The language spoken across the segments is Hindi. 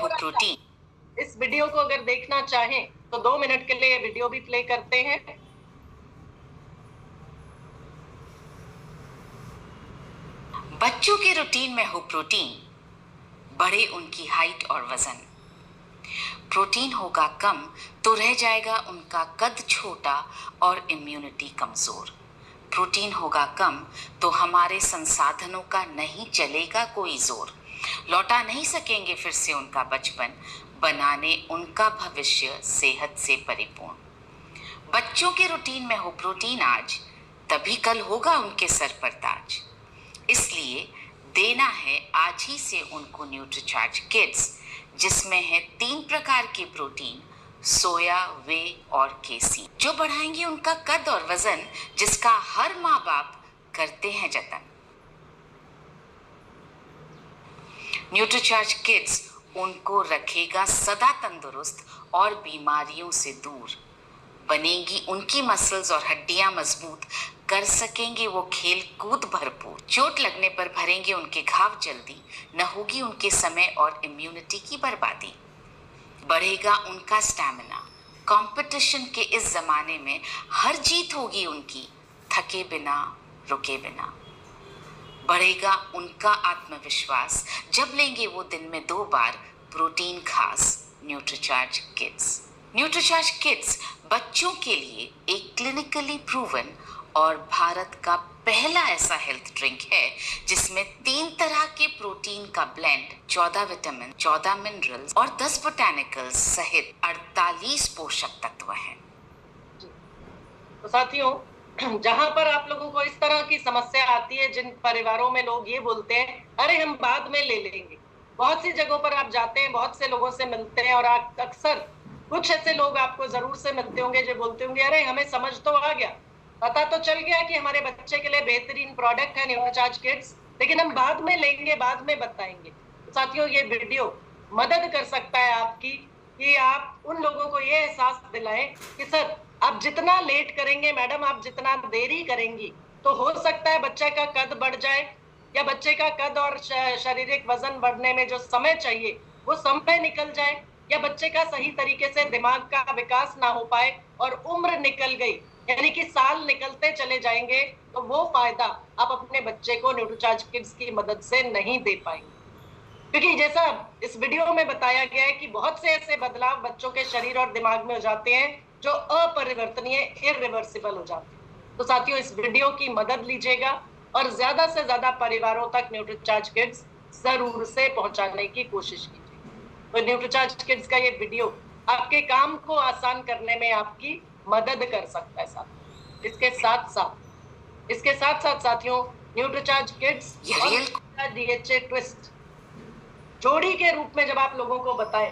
हूँ प्रोटीन। इस वीडियो को अगर देखना चाहें तो 2 मिनट के लिए वीडियो भी प्ले करते हैं। बच्चों के रूटीन में हो प्रोटीन, बढ़े उनकी हाइट और वजन। प्रोटीन होगा कम तो रह जाएगा उनका कद छोटा और इम्यूनिटी कमजोर। प्रोटीन होगा कम तो हमारे संसाधनों का नहीं चलेगा कोई जोर। लौटा नहीं सकेंगे फिर से उनका बचपन, बनाने उनका भविष्य सेहत से परिपूर्ण। बच्चों के रूटीन में हो प्रोटीन आज, तभी कल होगा उनके सर पर ताज। इसलिए देना है आज ही से उनको न्यूट्रीचार्ज किड्स, जिसमें है 3 प्रकार के प्रोटीन, सोया, वे और केसी, जो बढ़ाएंगे उनका कद और वजन, जिसका हर माँ बाप करते हैं जतन। न्यूट्रीचार्ज किड्स उनको रखेगा सदा तंदुरुस्त और बीमारियों से दूर। बनेगी उनकी मसल्स और हड्डियां मजबूत, कर सकेंगे वो खेल कूद भरपूर। चोट लगने पर भरेंगे उनके घाव जल्दी, न होगी उनके समय और इम्यूनिटी की बर्बादी। बढ़ेगा उनका स्टैमिना, कंपटीशन के इस जमाने में हर जीत होगी उनकी, थके बिना रुके बिना। बढ़ेगा उनका आत्मविश्वास, जब लेंगे वो दिन में 2 बार प्रोटीन खास न्यूट्रीचार्ज किड्स। न्यूट्रीचार्ज किड्स बच्चों के लिए एक क्लिनिकली प्रूवन और भारत का पहला ऐसा हेल्थ ड्रिंक है जिसमें 3 तरह के प्रोटीन का ब्लेंड, 14 विटामिन, 14 मिनरल्स और 10 बोटैनिकल्स सहित 48 पोषक तत्व हैं। तो साथियों, जहां पर आप लोगों को इस तरह की समस्या आती है, जिन परिवारों में लोग ये बोलते हैं अरे हम बाद में ले लेंगे, बहुत सी जगहों पर आप जाते हैं, बहुत से लोगों से मिलते हैं और अक्सर कुछ ऐसे लोग आपको जरूर से मिलते होंगे जो बोलते होंगे अरे हमें समझ तो आ गया, पता तो चल गया कि हमारे बच्चे के लिए बेहतरीन प्रोडक्ट है न्यूट्रीचार्ज किड्स, लेकिन हम बाद में लेंगे, बाद में बताएंगे। तो साथियों, ये वीडियो मदद कर सकता है आपकी कि आप उन लोगों को ये एहसास दिलाएं कि सर आप जितना लेट करेंगे मैडम, आप जितना देरी करेंगी तो हो सकता है बच्चे का कद बढ़ जाए, या बच्चे का कद और शारीरिक वजन बढ़ने में जो समय चाहिए वो समय निकल जाए, या बच्चे का सही तरीके से दिमाग का विकास ना हो पाए और उम्र निकल गई, यानी कि साल निकलते चले जाएंगे, तो वो फायदा आप अपने बच्चे को न्यूट्रीचार्ज किड्स की मदद से नहीं दे पाएंगे। क्योंकि जैसा इस वीडियो में बताया गया है कि बहुत से ऐसे बदलाव बच्चों के शरीर और दिमाग में हो जाते हैं जो अपरिवर्तनीय, इरिवर्सिबल हो जाते हैं। तो साथियों, इस वीडियो की मदद लीजिएगा और ज्यादा से ज्यादा परिवारों तक न्यूट्रीचार्ज किड्स जरूर से पहुंचाने की कोशिश कीजिए। तो न्यूट्रीचार्ज किड्स का ये वीडियो आपके काम को आसान करने में आपकी मदद कर सकता है साथियों। इसके साथ साथ साथियों, न्यूट्रीचार्ज किड्स और डीएचए ट्विस्ट जोड़ी के रूप में जब आप लोगों को बताएं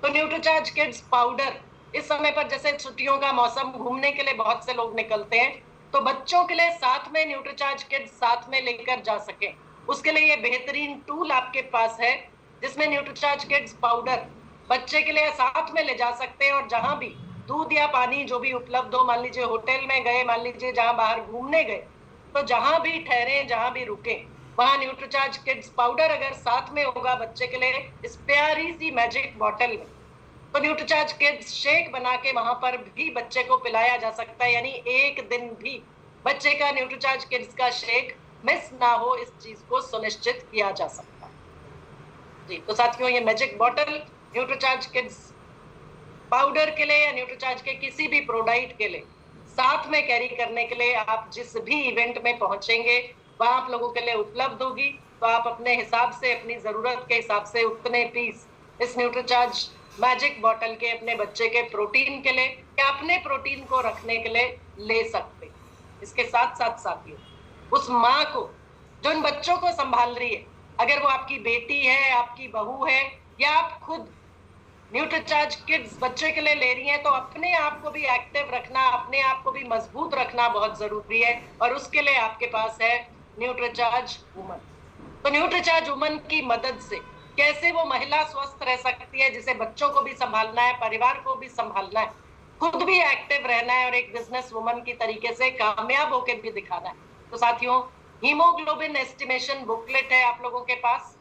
तो न्यूट्रीचार्ज किड्स पाउडर, इस समय पर जैसे छुट्टियों का मौसम, घूमने के लिए बहुत से लोग निकलते हैं, तो बच्चों के लिए साथ में न्यूट्रीचार्ज किड्स साथ में लेकर जा सके, उसके लिए ये बेहतरीन टूल आपके पास है जिसमें न्यूट्रीचार्ज किड्स पाउडर बच्चे के लिए साथ में ले जा सकते हैं। और जहां भी दूध या पानी जो भी उपलब्ध हो, मान लीजिए होटल में गए, मान लीजिए जहां बाहर घूमने गए, तो जहां भी ठहरे, जहां भी रुके, वहां न्यूट्रीचार्ज किड्स पाउडर अगर साथ में होगा बच्चे के लिए इस प्यारी सी मैजिक बॉटल में, तो न्यूट्रीचार्ज किड्स शेक बना के वहां पर भी बच्चे को पिलाया जा सकता है, यानी एक दिन भी बच्चे का न्यूट्रीचार्ज किड्स का शेक मिस ना हो, इस चीज को सुनिश्चित किया जा सकता है जी। तो साथियों, ये magic bottle Nutricharge kids powder के लिए या न्यूट्रीचार्ज के किसी भी प्रोडक्ट के लिए साथ में कैरी करने के लिए आप जिस भी इवेंट में पहुंचेंगे वहां आप लोगों के लिए उपलब्ध होगी। तो आप अपने हिसाब से, अपनी जरूरत के हिसाब से उतने पीस इस न्यूट्रीचार्ज मैजिक बॉटल के अपने बच्चे के प्रोटीन के लिए या अपने प्रोटीन को रखने के लिए ले सकते। इसके साथ साथ साथियों, उस माँ को जो इन बच्चों को संभाल रही है, अगर वो आपकी बेटी है, आपकी बहू है, या आप खुद न्यूट्रीचार्ज किड्स बच्चे के लिए ले रही हैं, तो अपने आप को भी एक्टिव रखना, अपने आप को भी मजबूत रखना बहुत जरूरी है। और उसके लिए आपके पास है न्यूट्रीचार्ज वुमन। तो न्यूट्रीचार्ज वुमन की मदद से कैसे वो महिला स्वस्थ रह सकती है, जिसे बच्चों को भी संभालना है, परिवार को भी संभालना है, खुद भी एक्टिव रहना है और एक बिजनेस वुमन की तरीके से कामयाब होकर भी दिखाना है। तो साथियों, हीमोग्लोबिन एस्टिमेशन बुकलेट है आप लोगों के पास,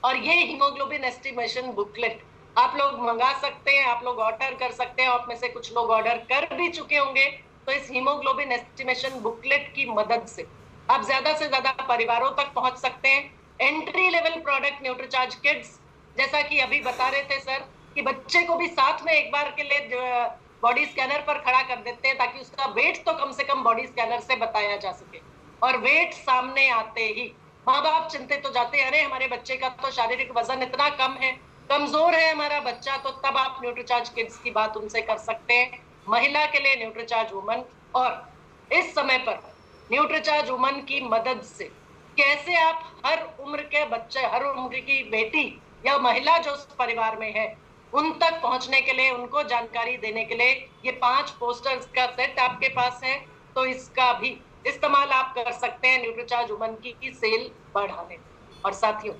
और ये हीमोग्लोबिन एस्टिमेशन बुकलेट आप लोग मंगा सकते हैं, आप लोग ऑर्डर कर सकते हैं। आप में से कुछ लोग ऑर्डर कर भी चुके होंगे। तो इस हीमोग्लोबिन एस्टिमेशन बुकलेट की मदद से आप ज्यादा से ज्यादा परिवारों तक पहुंच सकते हैं। Entry level product Nutricharge kids, जैसा कि अभी बता रहे थे सर, कि बच्चे को भी साथ में एक बार के लिए बॉडी स्कैनर पर खड़ा कर देते हैं ताकि उसका वेट तो कम से कम बॉडी स्कैनर से बताया जा सके। और वेट सामने आते ही माँ बाप चिंतित हो जाते हैं, अरे हमारे बच्चे का तो शारीरिक वजन इतना कम है, कमजोर है हमारा बच्चा। तो तब आप न्यूट्रीचार्ज किड्स की बात उनसे कर सकते हैं। महिला के लिए न्यूट्रीचार्ज वुमन, और इस समय पर न्यूट्रीचार्ज वुमन की मदद से कैसे आप हर उम्र के बच्चे, हर उम्र की बेटी या महिला जो उस परिवार में है, उन तक पहुंचने के लिए, उनको जानकारी देने के लिए ये 5 पोस्टर्स का सेट आपके पास है। तो इसका भी इस्तेमाल आप कर सकते हैं न्यूट्रीचार्ज वुमन की सेल बढ़ाने। और साथियों,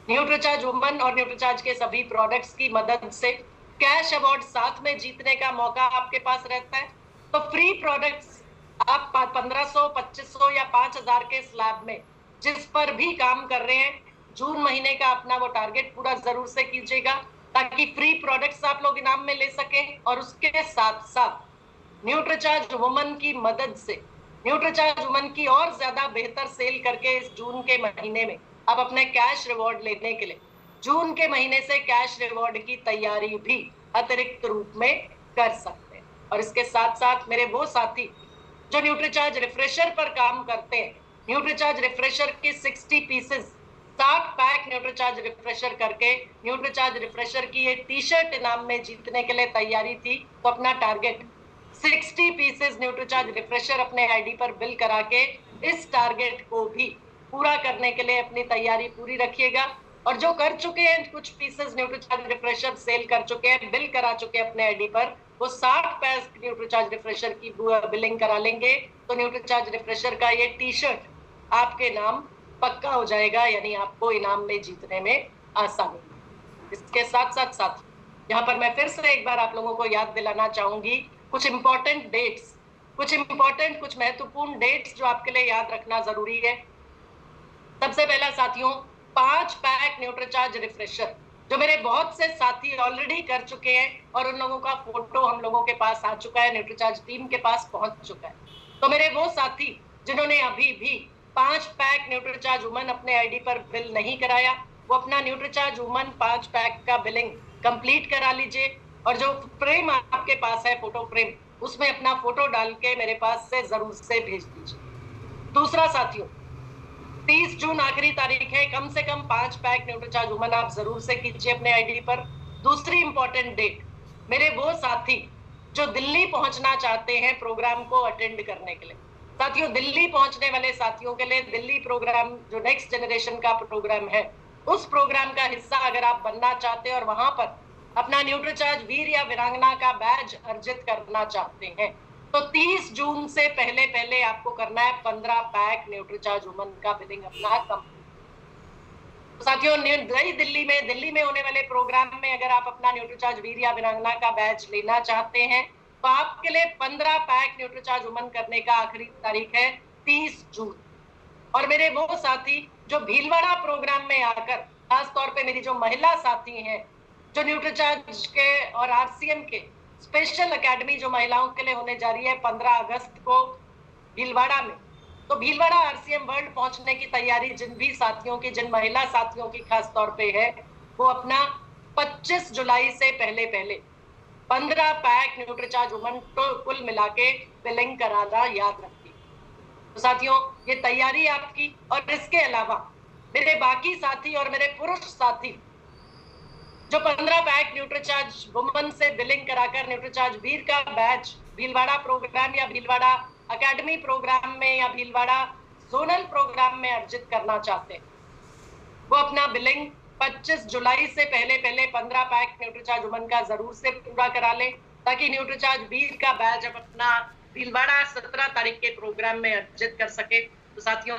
न्यूट्रीचार्ज वुमन और न्यूट्रीचार्ज के सभी प्रोडक्ट्स की मदद से कैश अवार्ड साथ में जीतने का मौका आपके पास रहता है। तो फ्री प्रोडक्ट्स आप 1500, 2500 या 5000 के स्लैब में जिस पर भी काम कर रहे हैं, जून महीने का अपना वो टारगेट पूरा जरूर से कीजिएगा ताकि फ्री प्रोडक्ट्स आप लोग इनाम में ले सकें। और उसके साथ साथ न्यूट्रीचार्ज वुमन की मदद से न्यूट्रीचार्ज वुमन की और ज्यादा बेहतर सेल करके इस जून के महीने में आप अपने कैश रिवॉर्ड लेने के लिए जून के महीने से कैश रिवॉर्ड की तैयारी भी अतिरिक्त रूप में कर सकते हैं। और इसके साथ साथ मेरे वो साथी जो न्यूट्रीचार्ज रिफ्रेशर पर काम करते हैं, न्यूट्रीचार्ज रिफ्रेशर की 60 पीसेस, 60 पैक न्यूट्रीचार्ज रिफ्रेशर करके न्यूट्रीचार्ज रिफ्रेशर की ये टी शर्ट इनाम में जीतने के लिए तैयारी थी। तो अपना टारगेट 60 पीसेस न्यूट्रीचार्ज रिफ्रेशर अपने आईडी पर बिल करा के इस टारगेट को भी पूरा करने के लिए अपनी तैयारी पूरी रखिएगा। और जो कर चुके हैं, कुछ पीसेस न्यूट्रीचार्ज रिफ्रेशर सेल कर चुके हैं, बिल करा चुके हैं अपने आईडी पर, वो 60 पैक न्यूट्रीचार्ज रिफ्रेशर की बिलिंग करा लेंगे। तो न्यूट्रीचार्ज रिफ्रेशर का ये टी शर्ट आपके नाम पक्का हो जाएगा, यानी आपको इनाम में जीतने में आसानी। इसके साथ साथ यहाँ पर मैं फिर से एक बार आप लोगों को याद दिलाना चाहूंगी कुछ इंपॉर्टेंट डेट्स, कुछ महत्वपूर्ण डेट्स जो आपके लिए याद रखना जरूरी है। सबसे पहला साथियों, 5 पैक न्यूट्रीचार्ज रिफ्रेशर जो मेरे बहुत से साथी ऑलरेडी कर चुके हैं और उन लोगों का फोटो हम लोगों के पास आ चुका है, न्यूट्रीचार्ज टीम के पास पहुंच चुका है। तो मेरे वो साथी जिन्होंने अभी भी 5 पैक न्यूट्रीचार्ज वुमन अपने आईडी पर बिल नहीं कराया, वो अपना न्यूट्रीचार्ज वुमन 5 पैक का बिलिंग कंप्लीट करा लीजिए। और जो फ्रेम आपके पास है, फोटो फ्रेम, उसमें अपना फोटो डाल के मेरे पास से जरूर से भेज दीजिए। दूसरा साथियों, 30 जून आखिरी तारीख है, कम से कम 5 पैक न्यूट्रीचार्ज वुमन आप जरूर से कीजिए अपने आईडी पर। दूसरी इंपॉर्टेंट डेट, मेरे वो साथी जो दिल्ली पहुंचना चाहते हैं प्रोग्राम को अटेंड करने के लिए। साथियों, दिल्ली पहुंचने वाले साथियों के लिए दिल्ली प्रोग्राम जो नेक्स्ट जनरेशन का प्रोग्राम है, उस प्रोग्राम का हिस्सा अगर आप बनना चाहते हैं और वहां पर अपना न्यूट्रीचार्ज वीर या वीरांगना का बैज अर्जित करना चाहते हैं, तो 30 जून से पहले आपको करना है 15 पैक न्यूट्रीचार्ज वुमन का बिलिंग अपना कंप्लीट। तो साथियों, नई दिल्ली में होने वाले प्रोग्राम में अगर आप अपना न्यूट्रीचार्ज वीर या वीरांगना का बैच लेना चाहते हैं, तो आपके लिए 15 पैक न्यूट्रीचार्ज वुमन करने का आखिरी तारीख है 30 जून। और मेरे वो साथी जो भीलवाड़ा प्रोग्राम में आकर, खास तौर पे मेरी जो महिला साथी हैं, जो न्यूट्रीचार्ज के और आरसीएम के स्पेशल एकेडमी जो महिलाओं के लिए होने जा रही है 15 अगस्त को भीलवाड़ा में, तो भीलवाड़ा आरसीएम वर्ल्ड पहुंचने की तैयारी जिन भी साथियों की, जिन महिला साथियों की खास तौर पे है, वो अपना 25 जुलाई से पहले 15 पैक न्यूट्रीचार्ज वुमन तो कुल मिला के बिलिंग कराना याद रखिए। तो साथियों, ये तैयारी आपकी। और इसके अलावा मेरे बाकी साथी और मेरे पुरुष साथी जो 15 पैक न्यूट्रीचार्ज वुमन से बिलिंग कराकर न्यूट्रीचार्ज वीर का बैच भीलवाड़ा प्रोग्राम या भीलवाड़ा एकेडमी प्रोग्राम में या भीलवाड़ा जोनल प्रोग्राम में अर्जित करना चाहते हैं, वो अपना बिलिंग 25 जुलाई से पहले 15 पैक न्यूट्रीचार्ज वुमन का जरूर से पूरा करा ले, ताकि न्यूट्रीचार्ज वीर का बैच अब अपना भीलवाड़ा 17 तारीख के प्रोग्राम में अर्जित कर सके। तो साथियों,